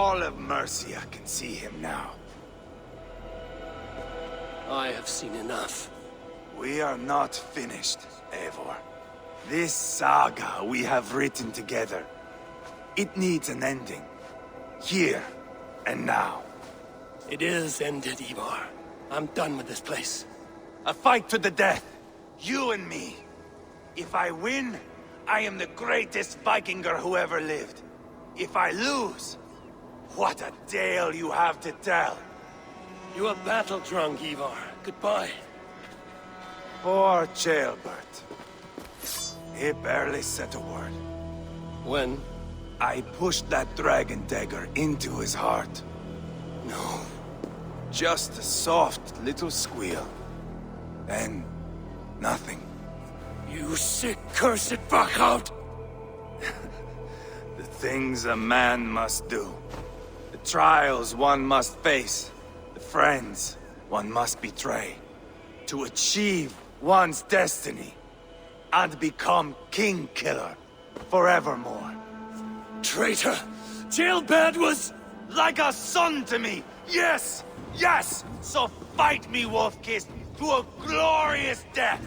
all of Mercia can see him now. I have seen enough. We are not finished, Eivor. This saga we have written together, it needs an ending. Here and now. It is ended, Eivor. I'm done with this place. A fight to the death. You and me. If I win, I am the greatest Vikinger who ever lived. If I lose, what a tale you have to tell. You are battle-drunk, Eivor. Goodbye. Poor Ceolbert. He barely said a word. When? I pushed that dragon dagger into his heart. No. Just a soft little squeal. Then, nothing. You sick, cursed fuck-out! The things a man must do. The trials one must face. The friends one must betray. To achieve one's destiny. And become king-killer forevermore. Traitor! Ceolbert was... like a son to me! Yes! Yes! So fight me, Wolf-Kissed, to a glorious death!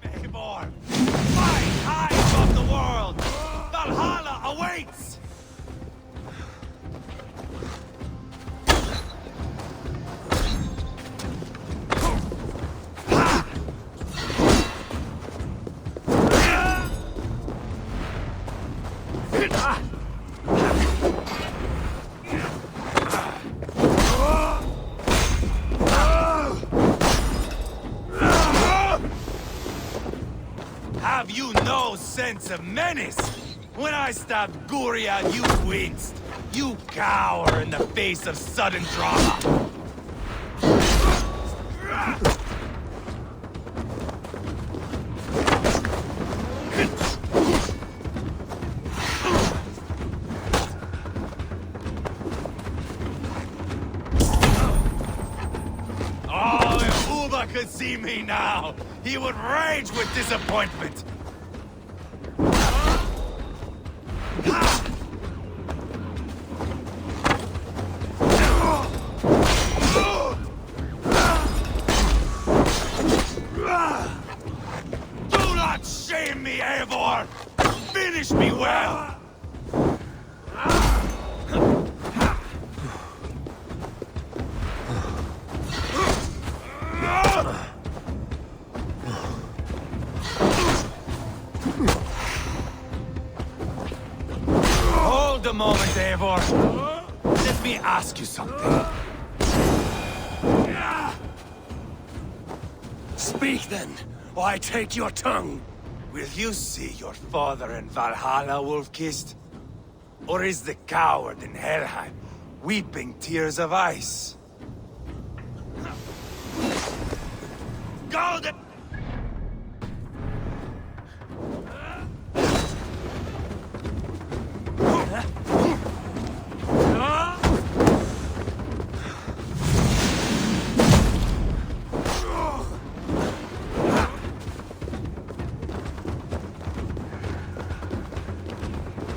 Eivor! Fight high above the world! Valhalla awaits! Have you no sense of menace? When I stabbed Guria, you winced. You cower in the face of sudden drama. Oh, if Uba could see me now, he would rage with disappointment. Do not shame me, Eivor! Finish me well! Hold a moment, Eivor. Let me ask you something. Speak then, or I take your tongue. Will you see your father in Valhalla, Wolf-Kissed? Or is the coward in Helheim weeping tears of ice? Golden!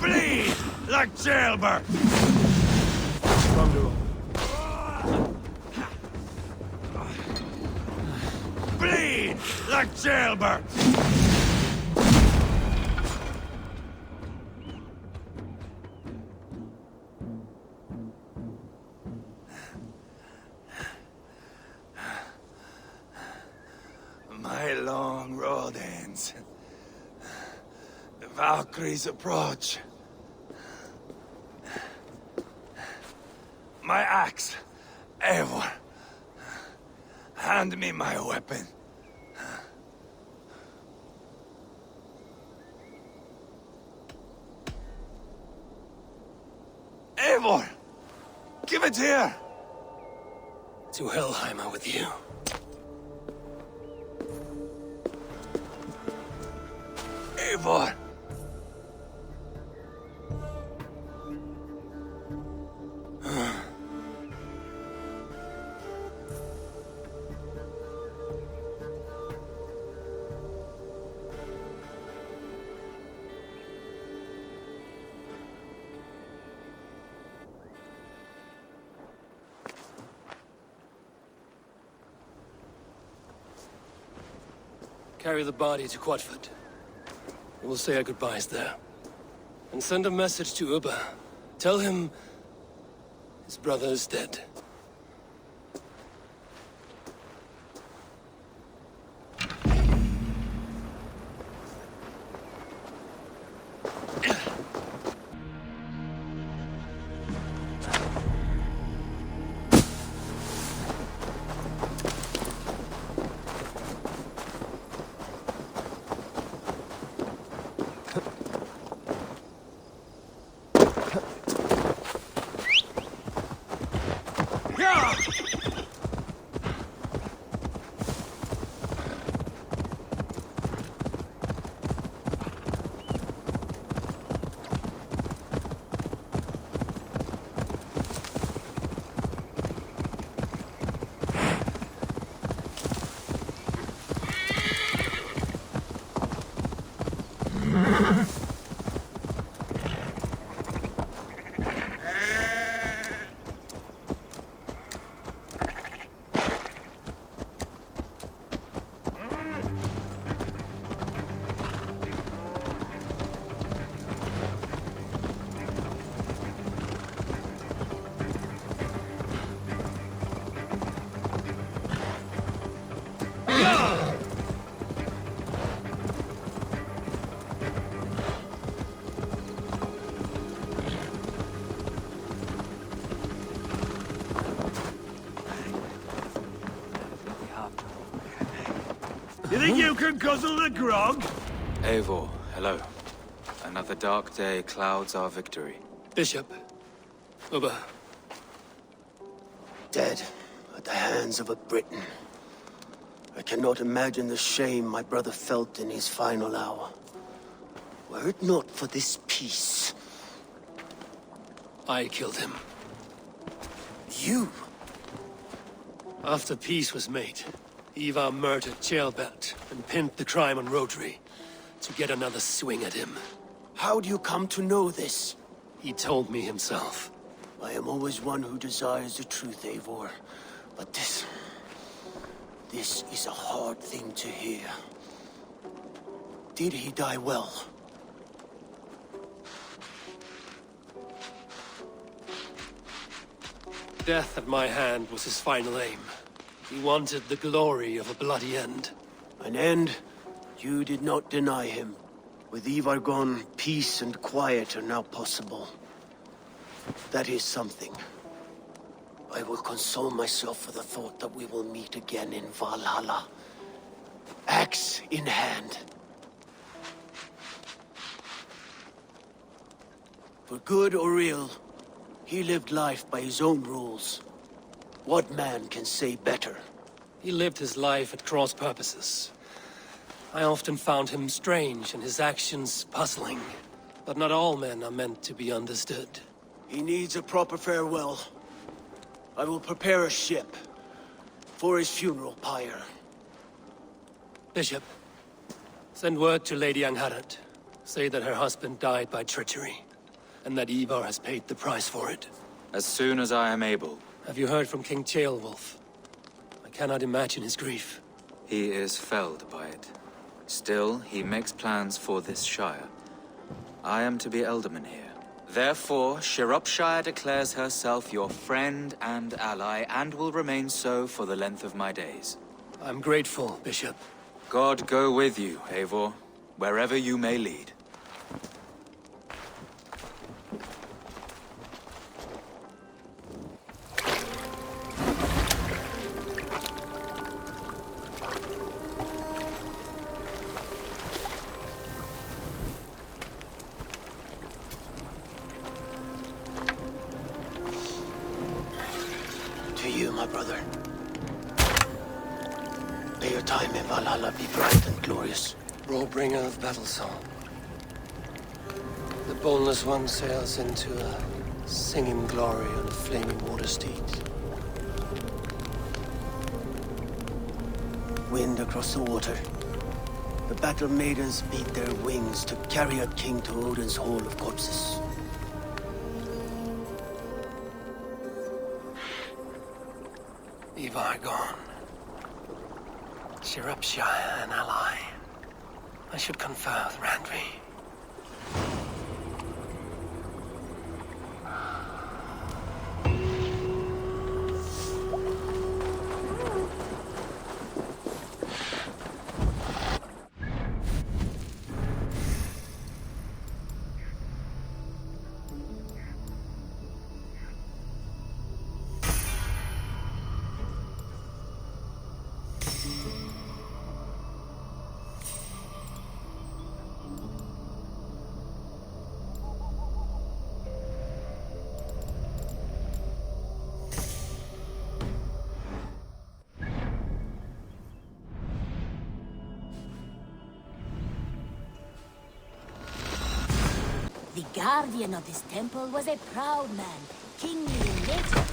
Bleed like Ceolbert! Bleed like Ceolbert! My long road ends. The Valkyries approach. My axe, Eivor. Hand me my weapon. Eivor! Give it here! To Helheim with you. Eivor! Carry the body to Quatford. We'll say our goodbyes there. And send a message to Uba. Tell him his brother is dead. You think you can guzzle the grog? Eivor, hello. Another dark day clouds our victory. Bishop. Uba. Dead at the hands of a Briton. I cannot imagine the shame my brother felt in his final hour. Were it not for this peace. I killed him. You? After peace was made, Ivar murdered Ceolbert and pinned the crime on Rotary to get another swing at him. How do you come to know this? He told me himself. I am always one who desires the truth, Eivor. But this is a hard thing to hear. Did he die well? Death at my hand was his final aim. He wanted the glory of a bloody end. An end you did not deny him. With Ivar gone, peace and quiet are now possible. That is something. I will console myself with the thought that we will meet again in Valhalla. Axe in hand. For good or ill, he lived life by his own rules. What man can say better? He lived his life at cross purposes. I often found him strange and his actions puzzling. But not all men are meant to be understood. He needs a proper farewell. I will prepare a ship for his funeral pyre. Bishop, send word to Lady Angharad. Say that her husband died by treachery, and that Ivar has paid the price for it. As soon as I am able. Have you heard from King Ceolwulf? I cannot imagine his grief. He is felled by it. Still, he makes plans for this shire. I am to be Elderman here. Therefore, Shropshire declares herself your friend and ally, and will remain so for the length of my days. I'm grateful, Bishop. God go with you, Eivor, wherever you may lead. To you, my brother. May your time in Valhalla be bright and glorious. Rollbringer of battle song. The boneless one sails into a singing glory on a flaming water steed. Wind across the water. The battle maidens beat their wings to carry a king to Odin's Hall of Corpses. Ivar gone. Shropshire an ally. I should confer with Randvi. The guardian of this temple was a proud man, kingly in nature.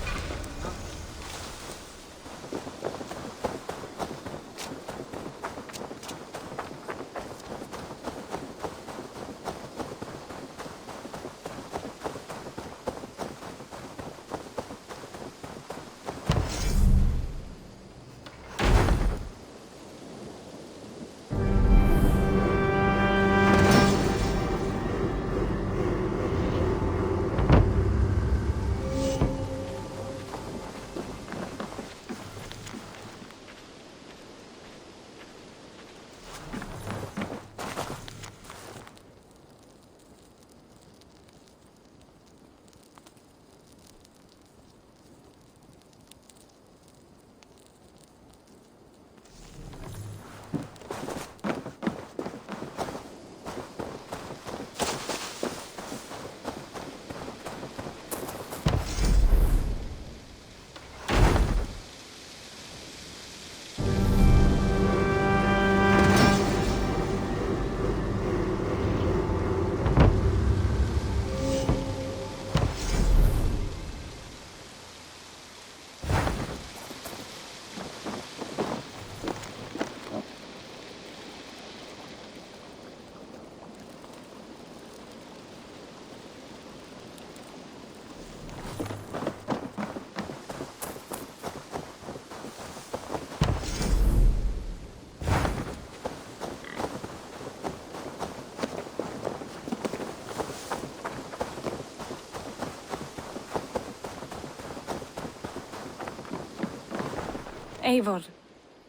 Eivor,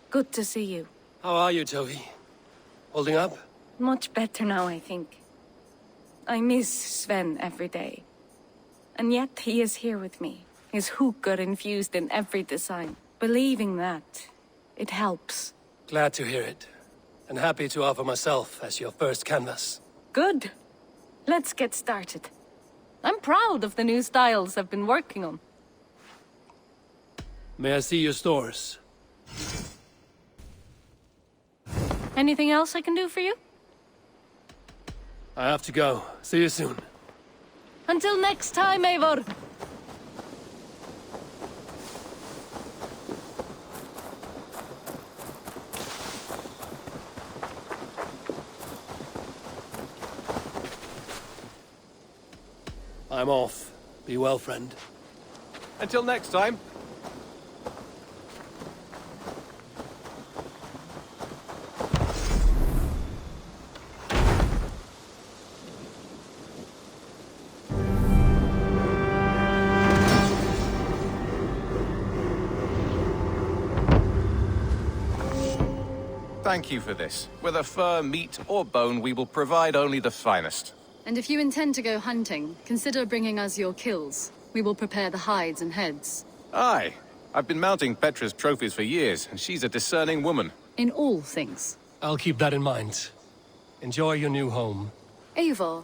good to see you. How are you, Toby? Holding up? Much better now, I think. I miss Sven every day. And yet he is here with me, his hooker infused in every design. Believing that, it helps. Glad to hear it. And happy to offer myself as your first canvas. Good. Let's get started. I'm proud of the new styles I've been working on. May I see your stores? Anything else I can do for you? I have to go. See you soon. Until next time, Eivor! I'm off. Be well, friend. Until next time. Thank you for this. Whether fur, meat, or bone, we will provide only the finest. And if you intend to go hunting, consider bringing us your kills. We will prepare the hides and heads. Aye. I've been mounting Petra's trophies for years, and she's a discerning woman. In all things. I'll keep that in mind. Enjoy your new home. Eivor,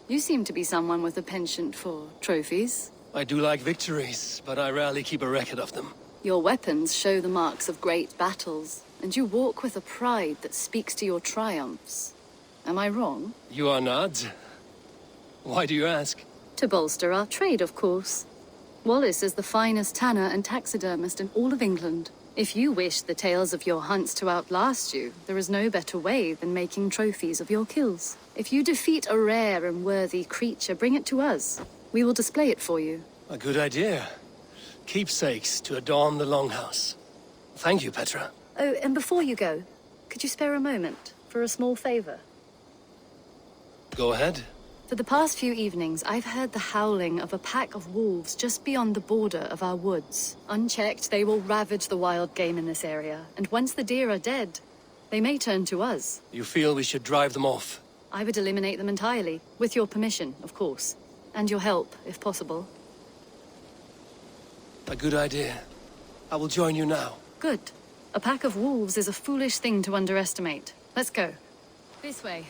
you seem to be someone with a penchant for trophies. I do like victories, but I rarely keep a record of them. Your weapons show the marks of great battles, and you walk with a pride that speaks to your triumphs. Am I wrong? You are not? Why do you ask? To bolster our trade, of course. Wallace is the finest tanner and taxidermist in all of England. If you wish the tales of your hunts to outlast you, there is no better way than making trophies of your kills. If you defeat a rare and worthy creature, bring it to us. We will display it for you. A good idea. Keepsakes to adorn the longhouse. Thank you, Petra. Oh, and before you go, could you spare a moment for a small favor? Go ahead. For the past few evenings, I've heard the howling of a pack of wolves just beyond the border of our woods. Unchecked, they will ravage the wild game in this area, and once the deer are dead, they may turn to us. You feel we should drive them off? I would eliminate them entirely, with your permission, of course. And your help, if possible. A good idea. I will join you now. Good. A pack of wolves is a foolish thing to underestimate. Let's go. This way.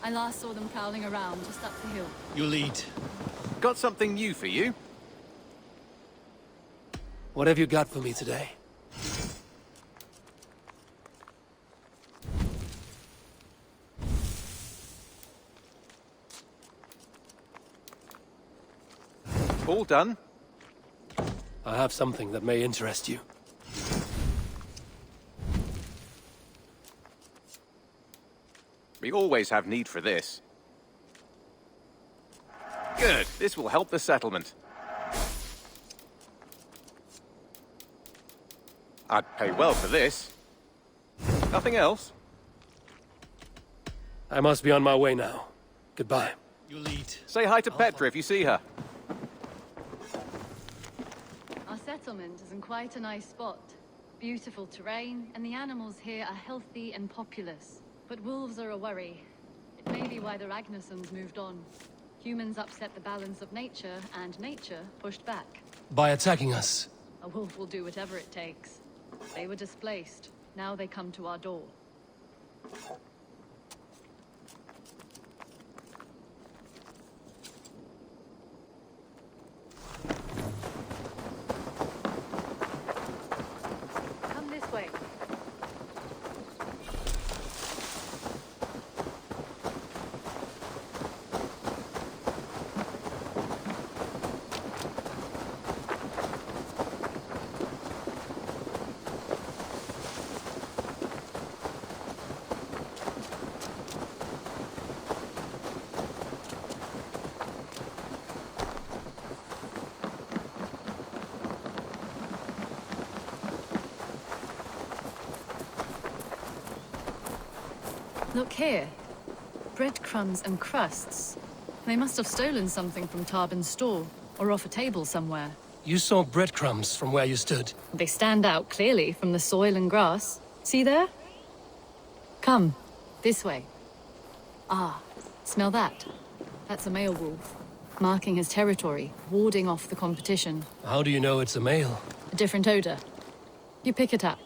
I last saw them prowling around just up the hill. You lead. Got something new for you? What have you got for me today? All done? I have something that may interest you. We always have need for this. Good. This will help the settlement. I'd pay well for this. Nothing else? I must be on my way now. Goodbye. You lead. Say hi to Petra if you see her. Our settlement is in quite a nice spot. Beautiful terrain, and the animals here are healthy and populous. But wolves are a worry. It may be why the Ragnarsons moved on. Humans upset the balance of nature, and nature pushed back. By attacking us. A wolf will do whatever it takes. They were displaced. Now they come to our door. Come this way. Look here. Breadcrumbs and crusts. They must have stolen something from Tarbin's store, or off a table somewhere. You saw breadcrumbs from where you stood. They stand out clearly from the soil and grass. See there? Come, this way. Ah, smell that? That's a male wolf, marking his territory, warding off the competition. How do you know it's a male? A different odor. You pick it up.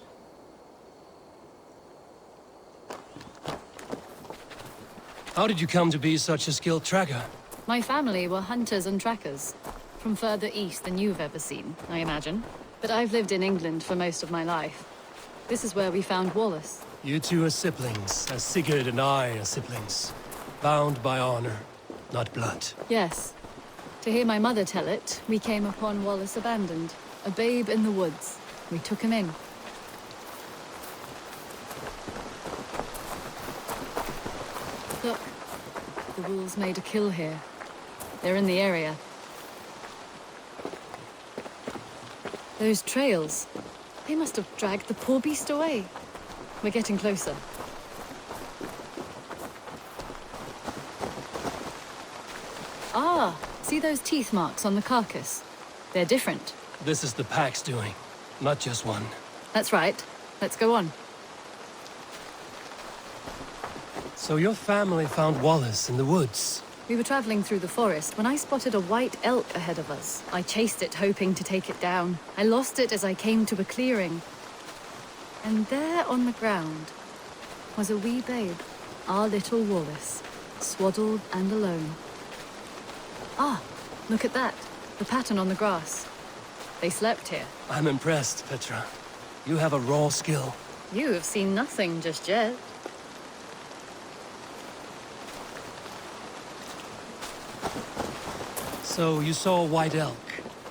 How did you come to be such a skilled tracker? My family were hunters and trackers. From further east than you've ever seen, I imagine. But I've lived in England for most of my life. This is where we found Wallace. You two are siblings, as Sigurd and I are siblings. Bound by honor, not blood. Yes. To hear my mother tell it, we came upon Wallace abandoned. A babe in the woods. We took him in. Look. The wolves made a kill here. They're in the area. Those trails. They must have dragged the poor beast away. We're getting closer. Ah, see those teeth marks on the carcass? They're different. This is the pack's doing, not just one. That's right. Let's go on. So your family found Wallace in the woods. We were traveling through the forest when I spotted a white elk ahead of us. I chased it, hoping to take it down. I lost it as I came to a clearing. And there on the ground was a wee babe, our little Wallace, swaddled and alone. Ah, look at that. The pattern on the grass. They slept here. I'm impressed, Petra. You have a raw skill. You have seen nothing just yet. So you saw a white elk,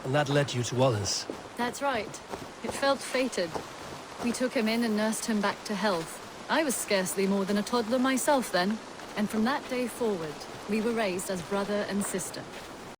and that led you to Wallace. That's right. It felt fated. We took him in and nursed him back to health. I was scarcely more than a toddler myself then. And from that day forward, we were raised as brother and sister.